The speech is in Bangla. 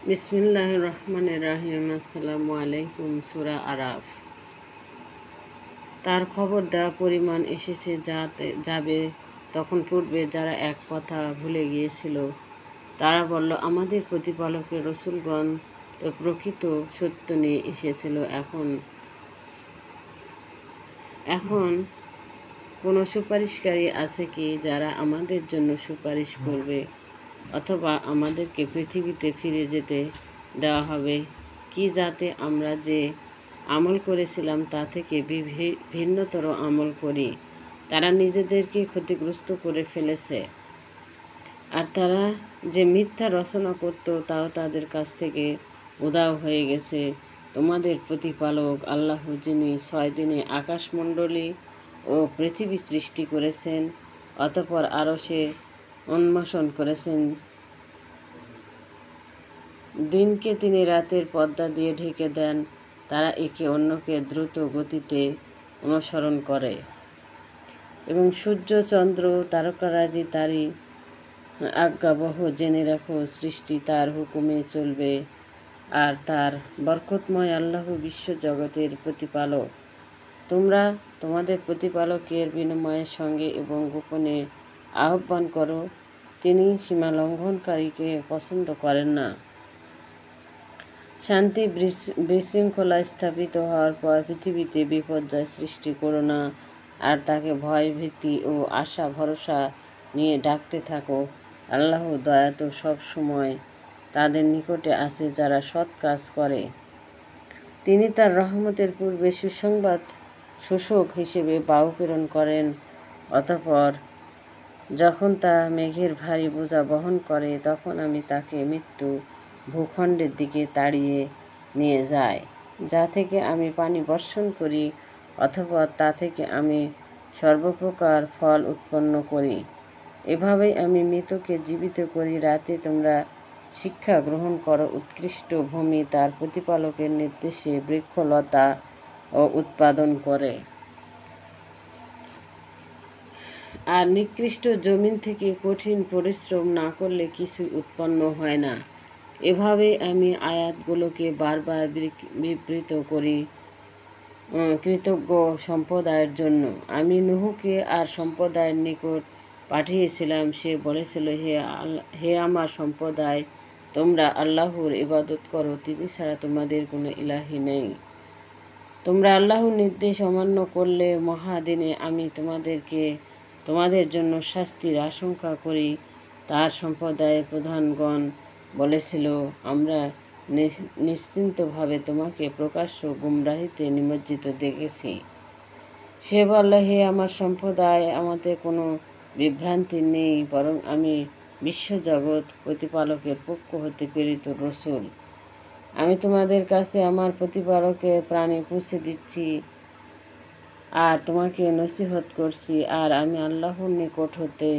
বিসমিল্লাহির রহমানির রহিম। আসসালামু আলাইকুম। সূরা আরাফ। তার খবর দেওয়া পরিমাণ এসেছে যাবে তখন পূর্বে যারা এক কথা ভুলে গিয়েছিল তারা বলল, আমাদের প্রতিপালকের রসূলগণ তো প্রকৃত সত্য নিয়ে এসেছিল। এখন কোনো সুপারিশকারী আছে কি যারা আমাদের জন্য সুপারিশ করবে, অথবা আমাদেরকে পৃথিবীতে ফিরে যেতে দেওয়া হবে কি যাতে আমরা যে আমল করেছিলাম তা থেকে ভিন্নতর আমল করি। তারা নিজেদেরকে ক্ষতিগ্রস্ত করে ফেলেছে, আর তারা যে মিথ্যা রচনা করত তাও তাদের কাছ থেকে উধাও হয়ে গেছে। তোমাদের প্রতিপালক আল্লাহ, যিনি 6 দিনে আকাশমণ্ডলী ও পৃথিবী সৃষ্টি করেছেন, অতঃপর আরশে উন্মোচন করেছেন। দিনকে তিনি রাতের পর্দা দিয়ে ঢেকে দেন। তারা একে অন্যকে দ্রুত গতিতে অনুসরণ করে এবং সূর্য, চন্দ্র, তারকারাজি তারই আজ্ঞাবহ। জেনে রাখো, সৃষ্টি তার হুকুমে চলবে, আর তার বরকতময় আল্লাহ বিশ্বজগতের প্রতিপালক। তোমরা তোমাদের প্রতিপালকের বিনিময়ের সঙ্গে এবং গোপনে আহ্বান করো, তিনি সীমা লঙ্ঘনকারীকে পছন্দ করেন না। শান্তি বিশৃঙ্খলা স্থাপিত হওয়ার পর পৃথিবীতে বিপর্যয় সৃষ্টি করো না, আর তাকে ভয়, ভীতি ও আশা ভরসা নিয়ে ডাকতে থাকো। আল্লাহ দয়া তো সব সময় তাদের নিকটে আছে যারা সৎ কাজ করে। তিনি তার রহমতের পূর্বে সুসংবাদ শোষক হিসেবে বায়ু প্রেরণ করেন, অতঃপর যখন তা মেঘের ভারী বোঝা বহন করে তখন আমি তাকে মৃত্যু ভূখণ্ডের দিকে তাড়িয়ে নিয়ে যাই, যা থেকে আমি পানি বর্ষণ করি, অথবা তা থেকে আমি সর্বপ্রকার ফল উৎপন্ন করি। এভাবেই আমি মৃতকে জীবিত করি। রাতে তোমরা শিক্ষা গ্রহণ করো। উৎকৃষ্ট ভূমি তার প্রতিপালকের নির্দেশে বৃক্ষলতা ও উৎপাদন করে, আর নিকৃষ্ট জমিন থেকে কঠিন পরিশ্রম না করলে কিছুই উৎপন্ন হয় না। এভাবে আমি আয়াতগুলোকে বারবার বিবৃত করি কৃতজ্ঞ সম্প্রদায়ের জন্য। আমি নূহকে আর সম্প্রদায়ের নিকট পাঠিয়েছিলাম। সে বলেছিল, হে আমার সম্প্রদায়, তোমরা আল্লাহর ইবাদত করো, তিনি ছাড়া তোমাদের কোনো ইলাহি নেই। তোমরা আল্লাহর নির্দেশ অমান্য করলে মহাদিনে আমি তোমাদের জন্য শাস্তির আশঙ্কা করি। তার সম্প্রদায়ের প্রধানগণ বলেছিল, আমরা নিশ্চিন্তভাবে তোমাকে প্রকাশ্য গুমরাহিতে নিমজ্জিত দেখেছি। সে বলল, হে আমার সম্প্রদায়, আমাদের কোনো বিভ্রান্তি নেই, বরং আমি বিশ্বজগৎ প্রতিপালকের পক্ষ হতে প্রেরিত রসূল। আমি তোমাদের কাছে আমার প্রতিপালকের প্রাণী পৌঁছে দিচ্ছি আর তোমাকে নসিহত করছি, আর আমি আল্লাহর নিকট হতে